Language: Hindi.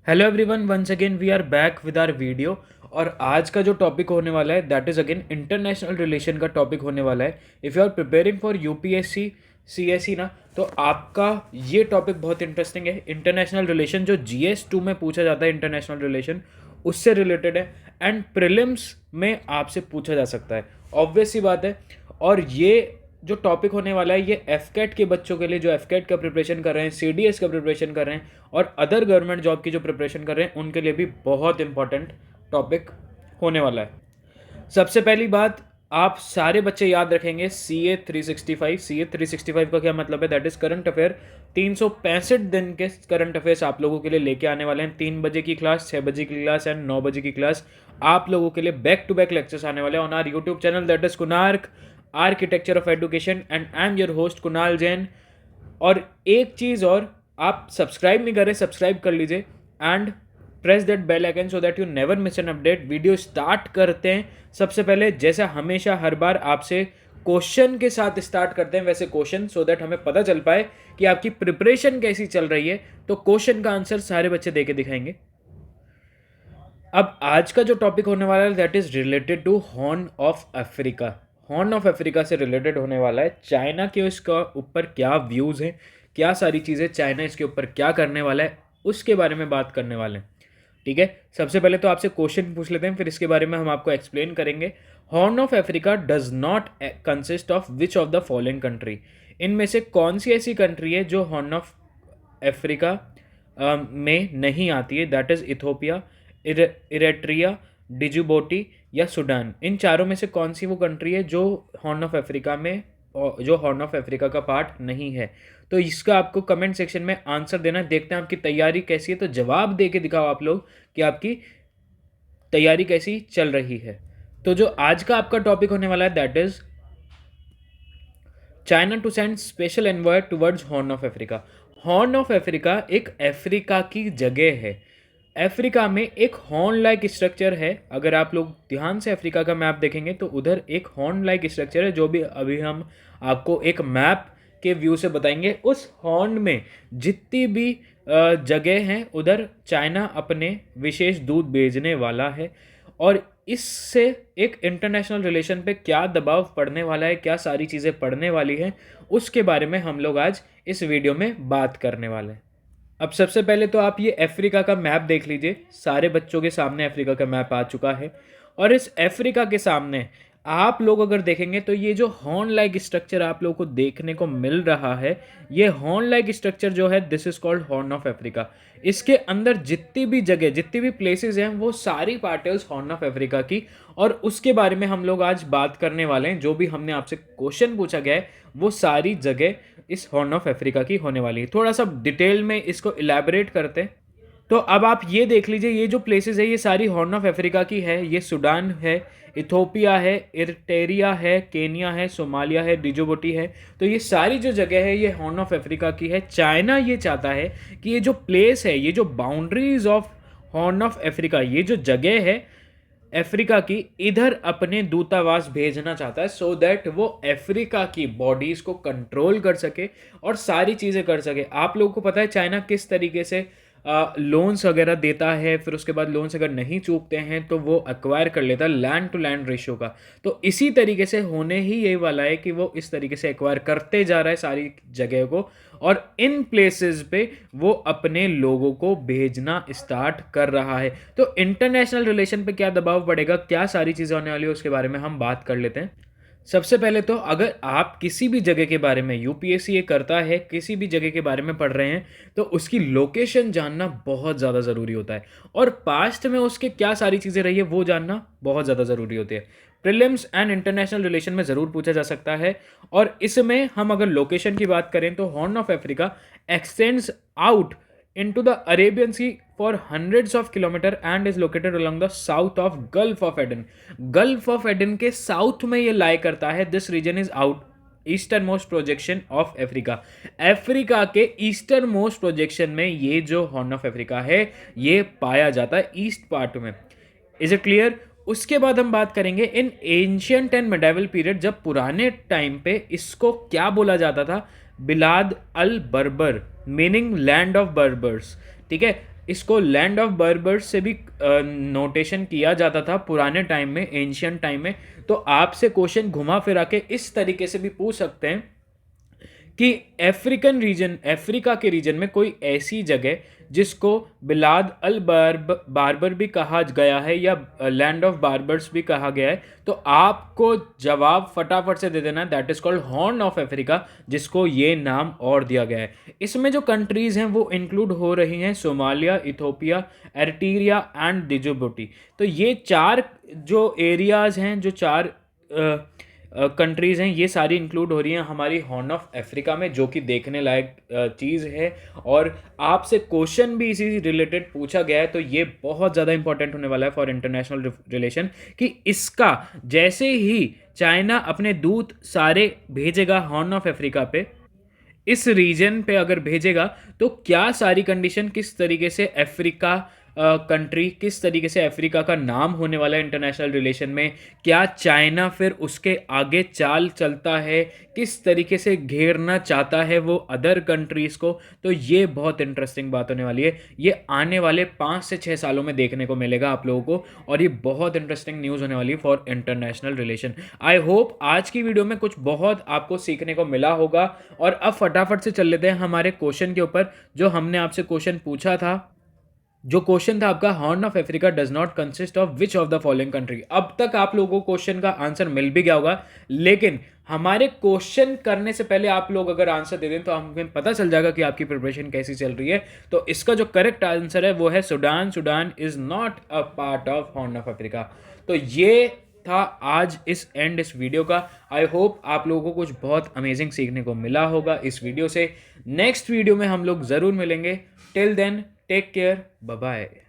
Hello everyone, once again we are back with our video. और आज का जो टॉपिक होने वाला है that is again international relation का टॉपिक होने वाला है। If you are preparing for UPSC CSE ना, तो आपका ये टॉपिक बहुत इंटरेस्टिंग है। इंटरनेशनल रिलेशन जो जीएस 2 में पूछा जाता है, इंटरनेशनल रिलेशन उससे रिलेटेड है एंड प्रीलिम्स में आपसे पूछा जा सकता है, ऑब्वियस सी बात है। और ये जो टॉपिक होने वाला है ये एफकेट के बच्चों के लिए जो एफकेट का प्रिपरेशन कर रहे हैं, सीडीएस का प्रिपरेशन कर रहे हैं और अदर गवर्नमेंट जॉब की जो प्रिपरेशन कर रहे हैं उनके लिए भी बहुत इंपॉर्टेंट टॉपिक होने वाला है। सबसे पहली बात, आप सारे बच्चे याद रखेंगे CA 365। CA 365 का क्या मतलब है? That is current affair. 365 दिन के करंट अफेयर्स आप लोगों के लिए लेके आने वाले हैं। 3 बजे की क्लास, 6 बजे की क्लास एंड 9 बजे की क्लास आप लोगों के लिए बैक टू बैक लेक्चर्स आने वाले हैं on our YouTube channel that is Kunark architecture of education and I am your host Kunal Jain. और एक चीज़ और, आप सब्सक्राइब नहीं करें, सब्सक्राइब कर लीजिए and press that bell icon so that you never miss an update. Video start करते हैं। सबसे पहले जैसा हमेशा हर बार आपसे क्वेश्चन के साथ स्टार्ट करते हैं, वैसे क्वेश्चन, सो दैट हमें पता चल पाए कि आपकी प्रिपरेशन कैसी चल रही है। तो क्वेश्चन का आंसर सारे बच्चे देके दिखाएंगे। अब आज का जो टॉपिक होने वाला है that is related to Horn of Africa. Horn of Africa से रिलेटेड होने वाला है। चाइना के इसका ऊपर क्या व्यूज़ हैं, क्या सारी चीज़ें, चाइना इसके ऊपर क्या करने वाला है, उसके बारे में बात करने वाले हैं। ठीक है, सबसे पहले तो आपसे क्वेश्चन पूछ लेते हैं, फिर इसके बारे में हम आपको एक्सप्लेन करेंगे। Horn of Africa does not consist of which of the following country. इनमें से कौन सी ऐसी कंट्री है जो हॉर्न ऑफ अफ्रीका में नहीं आती है? दैट इज इथोपिया, इरेट्रिया, डिजिबोटी या सूडान। इन चारों में से कौन सी वो कंट्री है जो हॉर्न ऑफ अफ्रीका में, जो हॉर्न ऑफ अफ्रीका का पार्ट नहीं है? तो इसका आपको कमेंट सेक्शन में आंसर देना है। देखते हैं आपकी तैयारी कैसी है, तो जवाब दे के दिखाओ आप लोग कि आपकी तैयारी कैसी चल रही है। तो जो आज का आपका टॉपिक होने वाला है that is China to send special envoy towards Horn of Africa. Horn of Africa एक अफ्रीका की जगह है। अफ्रीका में एक हॉर्न लाइक स्ट्रक्चर है। अगर आप लोग ध्यान से अफ्रीका का मैप देखेंगे तो उधर एक हॉर्न लाइक स्ट्रक्चर है, जो भी अभी हम आपको एक मैप के व्यू से बताएंगे। उस हॉर्न में जितनी भी जगह हैं उधर चाइना अपने विशेष दूत भेजने वाला है। और इससे एक इंटरनेशनल रिलेशन पे क्या दबाव पड़ने वाला है, क्या सारी चीज़ें पड़ने वाली हैं, उसके बारे में हम लोग आज इस वीडियो में बात करने वाले हैं। अब सबसे पहले तो आप ये अफ्रीका का मैप देख लीजिए। सारे बच्चों के सामने अफ्रीका का मैप आ चुका है और इस अफ्रीका के सामने आप लोग अगर देखेंगे तो ये जो हॉर्न लाइक स्ट्रक्चर आप लोगों को देखने को मिल रहा है, ये हॉर्न लाइक स्ट्रक्चर जो है this is called horn of Africa. इसके अंदर जितनी भी जगह, जितनी भी प्लेसेस हैं, वो सारी पार्ट है उस हॉर्न ऑफ अफ्रीका की। और उसके बारे में हम लोग आज बात करने वाले हैं। जो भी हमने आपसे क्वेश्चन पूछा गया है वो सारी जगह इस हॉर्न ऑफ अफ्रीका की होने वाली है। थोड़ा सा डिटेल में इसको इलेबोरेट करते हैं। तो अब आप ये देख लीजिए, ये जो प्लेसेस है ये सारी हॉर्न ऑफ अफ्रीका की है। ये सूडान है, इथोपिया है, इरिट्रिया है, केनिया है, सोमालिया है, डिजिबोटी है। तो ये सारी जो जगह है ये हॉर्न ऑफ अफ्रीका की है। चाइना ये चाहता है कि ये जो प्लेस है, ये जो boundaries of horn of Africa, ये जो जगह है अफ्रीका की, इधर अपने दूतावास भेजना चाहता है सो दैट वो अफ्रीका की बॉडीज को कंट्रोल कर सके और सारी चीज़ें कर सके। आप लोगों को पता है चाइना किस तरीके से लोन्स वगैरह देता है, फिर उसके बाद लोन्स अगर नहीं चूकते हैं तो वो एक्वायर कर लेता है लैंड टू लैंड रेशियो का। तो इसी तरीके से होने ही यही वाला है कि वो इस तरीके से एक्वायर करते जा रहा है सारी जगह को और इन प्लेसेस पे वो अपने लोगों को भेजना स्टार्ट कर रहा है। तो इंटरनेशनल रिलेशन पे क्या दबाव पड़ेगा, क्या सारी चीज़ें होने वाली है, उसके बारे में हम बात कर लेते हैं। सबसे पहले तो अगर आप किसी भी जगह के बारे में, यूपीएससी ये करता है, किसी भी जगह के बारे में पढ़ रहे हैं तो उसकी लोकेशन जानना बहुत ज़्यादा ज़रूरी होता है और पास्ट में उसके क्या सारी चीज़ें रही है वो जानना बहुत ज़्यादा ज़रूरी होती है। प्रीलिम्स एंड इंटरनेशनल रिलेशन में ज़रूर पूछा जा सकता है। और इसमें हम अगर लोकेशन की बात करें तो horn of Africa x tends out into the Arabian Sea for hundreds of kilometers and is located along the south of Gulf of Aden. Gulf of Aden के साउथ में ये लाई करता है। This region is out eastern most projection of Africa. Africa के ईस्टर्न मोस्ट प्रोजेक्शन में ये जो हॉर्न ऑफ अफ्रीका है ये पाया जाता है ईस्ट पार्ट में। Is it clear? उसके बाद हम बात करेंगे in ancient and medieval period, जब पुराने टाइम पे इसको क्या बोला जाता था? बिलाद अल बर्बर, मीनिंग लैंड ऑफ बर्बर्स। ठीक है, इसको लैंड ऑफ बर्बर्स से भी नोटेशन किया जाता था पुराने टाइम में, एंशियंट टाइम में। तो आपसे क्वेश्चन घुमा फिरा के इस तरीके से भी पूछ सकते हैं कि अफ्रीकन रीजन, अफ्रीका के रीजन में कोई ऐसी जगह जिसको बिलाद अल बार्बर भी कहा गया है या लैंड ऑफ बार्बर्स भी कहा गया है, तो आपको जवाब फटाफट से दे देना है, that is called horn of Africa, जिसको ये नाम और दिया गया है। इसमें जो कंट्रीज हैं वो इंक्लूड हो रही हैं सोमालिया, इथोपिया, एरिट्रिया एंड डिजिबुटी। तो ये चार जो एरियाज हैं, जो चार कंट्रीज़ हैं, ये सारी इंक्लूड हो रही हैं हमारी हॉर्न ऑफ अफ्रीका में, जो कि देखने लायक चीज़ है। और आपसे क्वेश्चन भी इसी रिलेटेड पूछा गया है, तो ये बहुत ज़्यादा इंपॉर्टेंट होने वाला है फॉर इंटरनेशनल रिलेशन कि इसका जैसे ही चाइना अपने दूत सारे भेजेगा हॉर्न ऑफ अफ्रीका पे, इस रीजन पे अगर भेजेगा, तो क्या सारी कंडीशन, किस तरीके से अफ्रीका कंट्री, किस तरीके से अफ्रीका का नाम होने वाला है इंटरनेशनल रिलेशन में, क्या चाइना फिर उसके आगे चाल चलता है, किस तरीके से घेरना चाहता है वो अदर कंट्रीज़ को। तो ये बहुत इंटरेस्टिंग बात होने वाली है, ये आने वाले 5 से 6 सालों में देखने को मिलेगा आप लोगों को, और ये बहुत इंटरेस्टिंग न्यूज़ होने वाली है for international relation. I hope आज की वीडियो में कुछ बहुत आपको सीखने को मिला होगा। और अब फटाफट से चल लेते हैं हमारे क्वेश्चन के ऊपर, जो हमने आपसे क्वेश्चन पूछा था। जो क्वेश्चन था आपका, horn of Africa does not consist of which of the following country. अब तक आप लोगों को क्वेश्चन का आंसर मिल भी गया होगा, लेकिन हमारे क्वेश्चन करने से पहले आप लोग अगर आंसर दे दें तो हमें पता चल जाएगा कि आपकी प्रिपरेशन कैसी चल रही है। तो इसका जो करेक्ट आंसर है वो है Sudan. Sudan is not a part of horn of Africa. तो ये था आज इस वीडियो का। आई होप आप लोगों को कुछ बहुत अमेजिंग सीखने को मिला होगा इस वीडियो से। नेक्स्ट वीडियो में हम लोग ज़रूर मिलेंगे। Till then, take care, bye bye.